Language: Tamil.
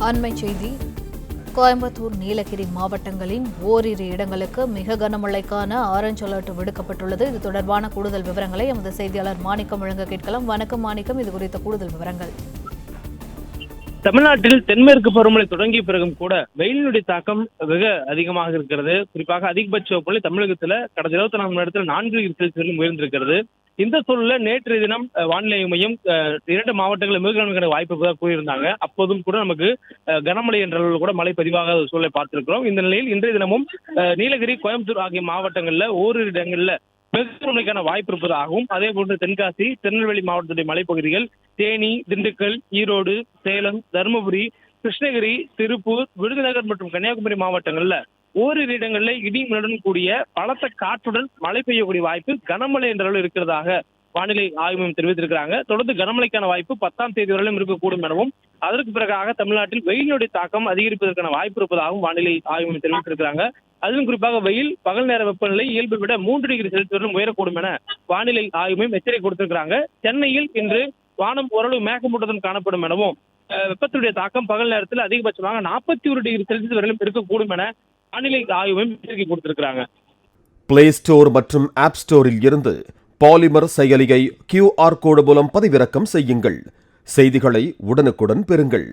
அண்மைச் செய்தி. கோயம்புத்தூர், நீலகிரி மாவட்டங்களின் ஓரிரு இடங்களுக்கு மிக கனமழைக்கான ஆரஞ்ச் அலர்ட் விடுக்கப்பட்டுள்ளது. இது தொடர்பான கூடுதல் விவரங்களை எமது செய்தியாளர் மாணிக்கம் வழங்க கேட்கலாம். வணக்கம் மாணிக்கம், இது குறித்த கூடுதல் விவரங்கள். தமிழ்நாட்டில் தென்மேற்கு பருவமழை தொடங்கிய பிறகும் கூட வெயிலினுடைய தாக்கம் மிக அதிகமாக இருக்கிறது. குறிப்பாக அதிகபட்ச வெப்பநிலை தமிழகத்தில் கடந்த 24 மணி நேரத்தில் 4 டிகிரி செல்சியஸ் உயர்ந்திருக்கிறது. இந்த சூழலில் நேற்றைய தினம் வானிலை மையம் 2 மாவட்டங்களில் மிக கனமழை வாய்ப்பு இருப்பதாக கூறியிருந்தாங்க. அப்போதும் கூட நமக்கு கனமழை என்ற அளவில் கூட மழை பதிவாக சூழலை பார்த்திருக்கிறோம். இந்த நிலையில் இன்றைய தினமும் நீலகிரி, கோயம்புத்தூர் ஆகிய மாவட்டங்களில் ஓரிரு இடங்களில் மிக வாய்ப்பு இருப்பதாகவும், அதே போன்று தென்காசி, திருநெல்வேலி மாவட்டத்துடைய மலைப்பகுதிகள், தேனி, திண்டுக்கல், ஈரோடு, சேலம், தருமபுரி, கிருஷ்ணகிரி, திருப்பூர், விருதுநகர் மற்றும் கன்னியாகுமரி மாவட்டங்கள்ல ஓரிரு இடங்களில் இடி மின்னலுடன் கூடிய பலத்த காற்றுடன் மழை பெய்யக்கூடிய வாய்ப்பு கனமழை என்ற அளவில் இருக்கிறதாக வானிலை ஆய்வு மையம் தெரிவித்திருக்கிறாங்க. தொடர்ந்து கனமழைக்கான வாய்ப்பு 10ஆம் தேதி வரையிலும் இருக்கக்கூடும் எனவும், அதற்கு பிறகாக தமிழ்நாட்டில் வெயிலுடைய தாக்கம் அதிகரிப்பதற்கான வாய்ப்பு இருப்பதாகவும் வானிலை ஆய்வு மையம் தெரிவித்திருக்கிறாங்க. அதிலும் குறிப்பாக வெயில் பகல் நேர வெப்பநிலை இயல்பை விட 3 டிகிரி செல்சியஸ் உயரக்கூடும் என வானிலை ஆய்வு மையம் எச்சரிக்கை கொடுத்திருக்கிறாங்க. சென்னையில் இன்று வானம் ஓரளவு மேகமூட்டத்துடன் காணப்படும் எனவும், வெப்பத்துடைய தாக்கம் பகல் நேரத்தில் அதிகபட்சமாக 41 டிகிரி செல்சியஸ் வரையிலும் இருக்கக்கூடும் என வானிலை ஆய்வு மையம் எச்சரிக்கை கொடுத்திருக்கிறாங்க. பிளே ஸ்டோர் மற்றும் ஆப் ஸ்டோரில் இருந்து பாலிமர் செயலியை QR கோடு மூலம் பதிவிறக்கம் செய்யுங்கள். செய்திகளை உடனுக்குடன் பெறுங்கள்.